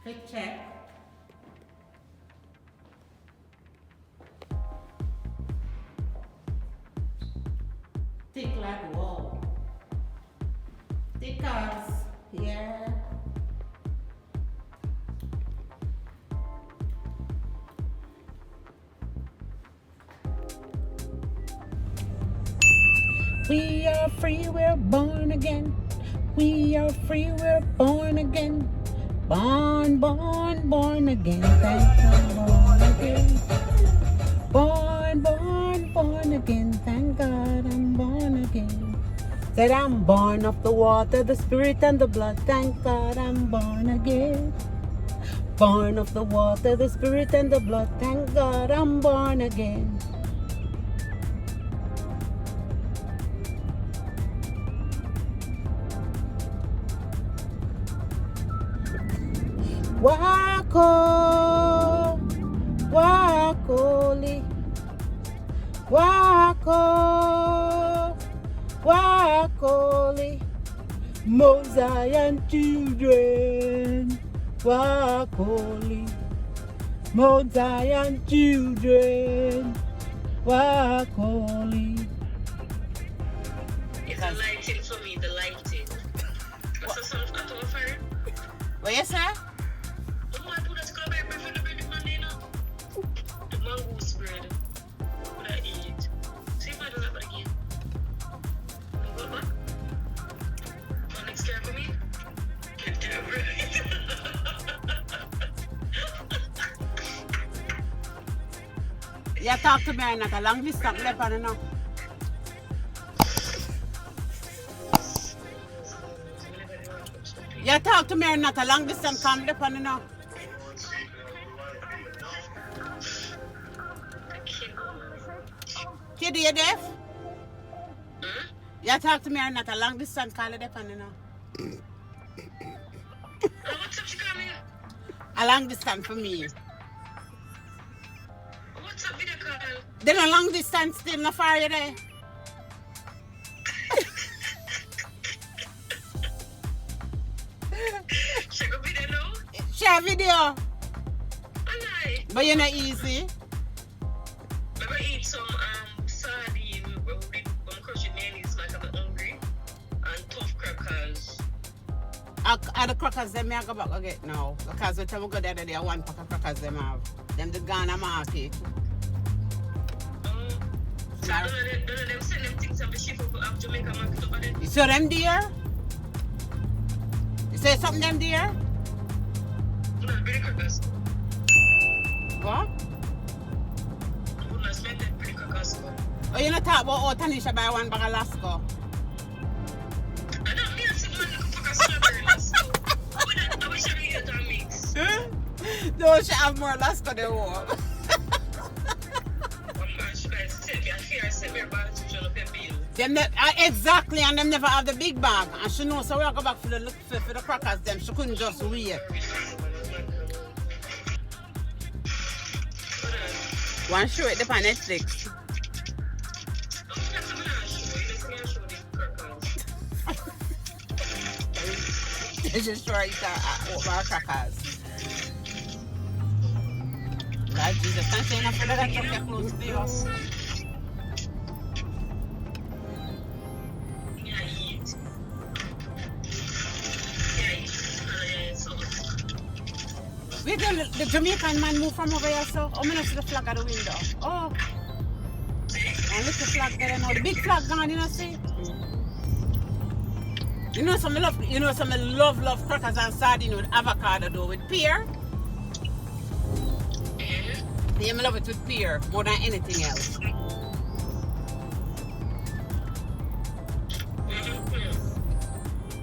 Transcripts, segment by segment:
Quick check. Thick like wall. Thick as yeah. We are free, we're born again. We are free, we're born again. Born, born, born again. Thank God, born again. Born, born, born again. Thank God I'm born again. Said I'm born of the water, the spirit, and the blood. Thank God I'm born again. Born of the water, the spirit, and the blood. Thank God I'm born again. Wako, wakoli, wako, wakoli, Mosiah children, wakoli, Mosiah children, wakoli. It's the lighting for me, the lighting. What's the sound at all for it? What you say? The mongoose bread. What I eat. See if I do that again. Go back. Next year for me. Get that right. You talk to me or not a long distance left on now. You talk to me or not a long distance come left on now. Kid, you deaf? You talk to me or not a long distance call left on now. What's up, she call me? A long distance for me. What's up, video call? Then a long distance still not far you there. Check a video now? Share video. Alright. But you're not easy. Maybe eat some sardine with crushed mayonnaise like I'm hungry and tough crackers. Are the crackers them I go back again now. Because the time we go there, there are one pack of crackers them have. Them the Ghana market. So none of them send them things and ship up to Jamaica market over there. You saw them there? You say something them there? No, very crackers. What? I wouldn't spend that very crackers. Oh, you not talk about how Tanisha buy one bag of Lasco? I don't mean to go and look for a strawberry lasso. I wish I really had a mix. No, she have more Lasco than one. Them exactly, and them never have the big bag. And she knows, so we go back for the crackers. Them she couldn't just wait. One show it on Netflix. You just show it over crackers. Lord Jesus, can't say enough for that truck get close to you. Where the Jamaican man move from over here, so I'm gonna see the flag at the window. Oh, and look the flag there now. The big flag gone, you know, see? You know some love crackers and sardine with avocado though, with pear. Yeah, I love it with pear more than anything else.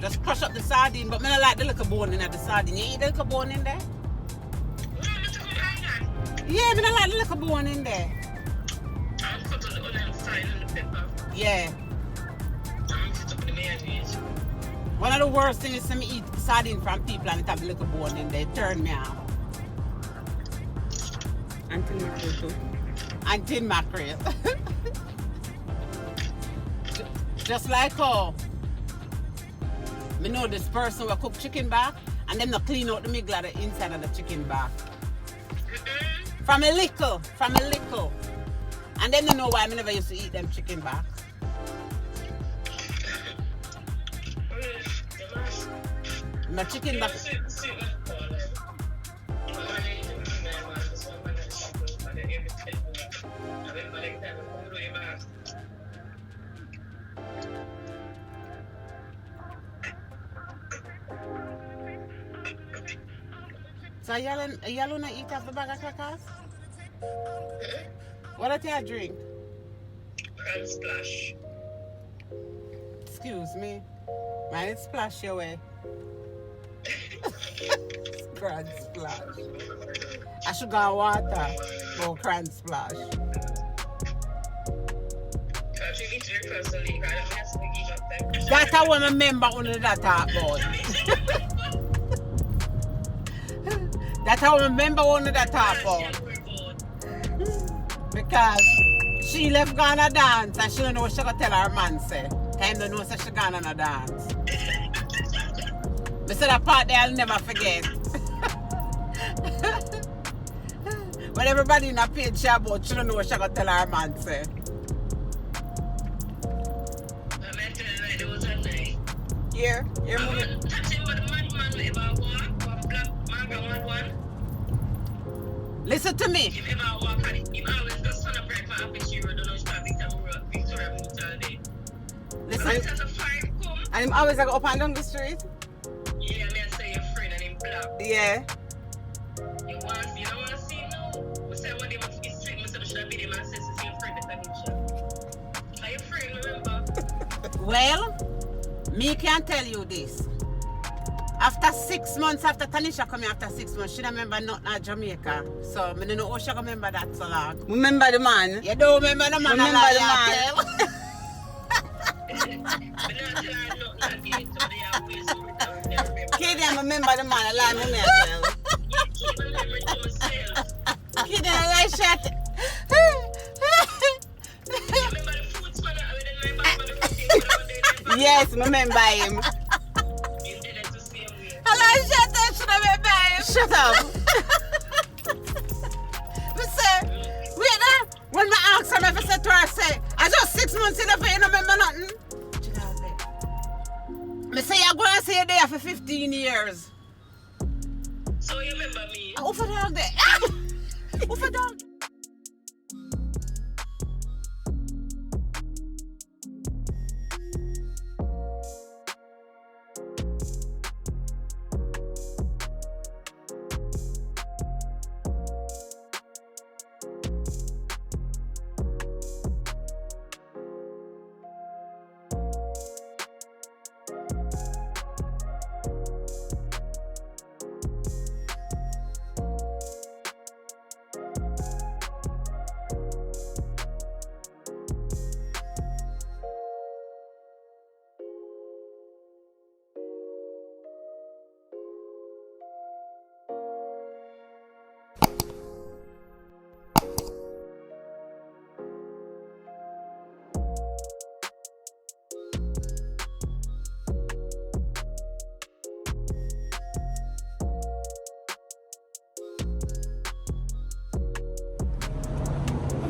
Just crush up the sardine, but I don't like the little bone in the sardine. You eat the little bone in there? Yeah, I don't like the little bone in there. I'll cut on the onion side and the pepper. Yeah. I'll mix it up with the mayonnaise. One of the worst things is to me eat sardine from people and it have a little bone in there. It turn me off. And tin mackerel too. And tin mackerel. Just like how I know this person will cook chicken back And them not clean out the middle of the inside of the chicken back. Mm-mm. From a little. And then they know why I never used to eat them chicken back. My chicken back. So y'all not eat off the bag of crackers? What do you drink? Crab splash. Excuse me. Man, it splash your way. Crab splash. I should go water for crab splash. That's how I remember only that talk about. That's how I remember only that talk about. Because she left Ghana dance and she don't know what she gonna tell her man say. Time don't know say she gone on a dance. But so that part there I'll never forget. When everybody in a page she about, she don't know what she gonna tell her man say. Here, moving. Listen to me. Listen. And him always like up and down the street. Yeah, I say your friend and him black. Yeah. You don't want to see no. We say what they want to be street, we say we should be them and say it's your friend that can shop. Are your friend, remember? Well, me can tell you this. After 6 months, after Tanisha come here after 6 months, she don't remember nothing at Jamaica. So I don't know how she remember that so long. Remember the man? You don't remember the man? Remember the man? Kid them remember the man, I lie with me as well. Kid them like shit. Yes, remember him. I like shit, I should remember him. Shut up. Me say, wait there. When I ask her, I say to her, I say, I just 6 months in the you don't remember nothing. Me say you're going to stay there for 15 years. So you remember me? Who for dog there? Who for dog?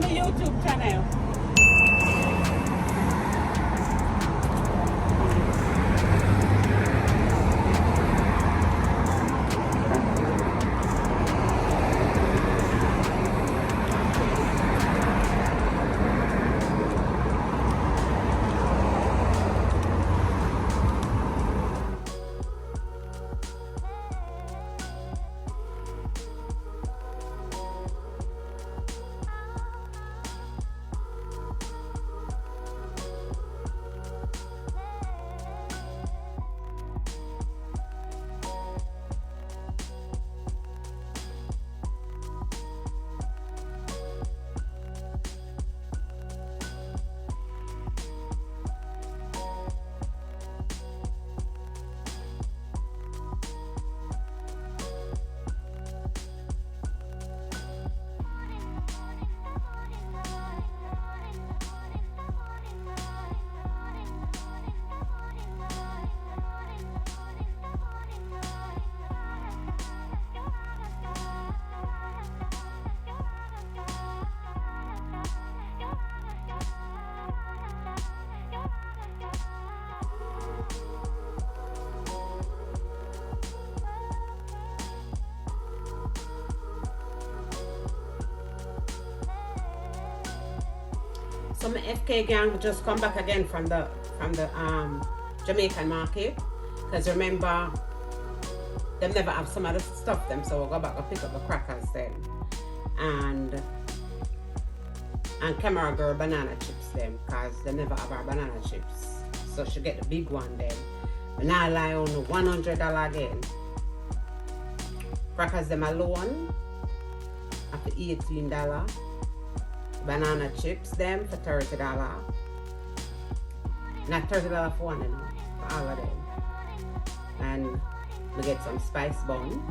My YouTube channel. So my FK gang just come back again from the Jamaican market. Cause remember, them never have some of the stuff them, so we'll go back and pick up the crackers then. And Camera Girl banana chips them, cause they never have our banana chips. So she get the big one then. But now I lie on the $100 again. Crackers them alone after $18. Banana chips them for $30. Not $30 for one, you know, for all of them. And we get some spice bun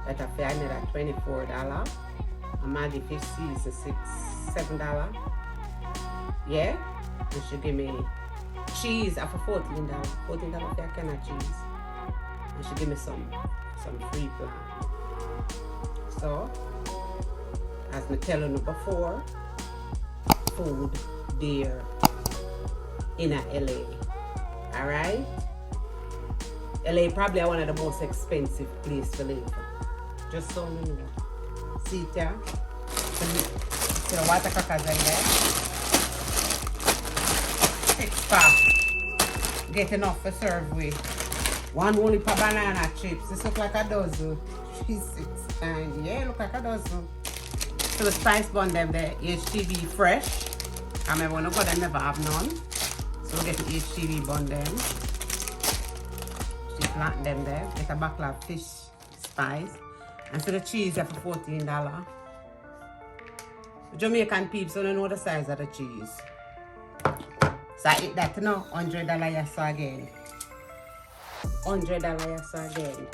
that I feel I need at $24. A Maggi fish season $7. Yeah, and she give me cheese for $14. $14 for a can of cheese. And she give me some free plan. So, as I telling you before, food there in LA. Alright? LA probably one of the most expensive places to live. Just so you know. See it here? See the water crackers in there? 6 pack. Get enough to serve with. One only per banana chips. This look like a dozen. 3, 6, 9. Yeah, look like a dozen. So the spice bun them there, HTV fresh. I remember when I go they never have none. So we get the HTV bun them. She plant them there. Get a buckle of fish spice. And so the cheese there for $14. The Jamaican peeps don't know the size of the cheese. So I eat that you know, $100 yes again. $100 yes again.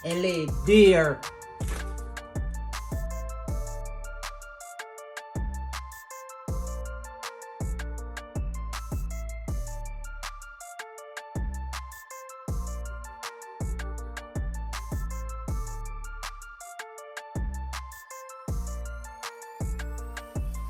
LA dear.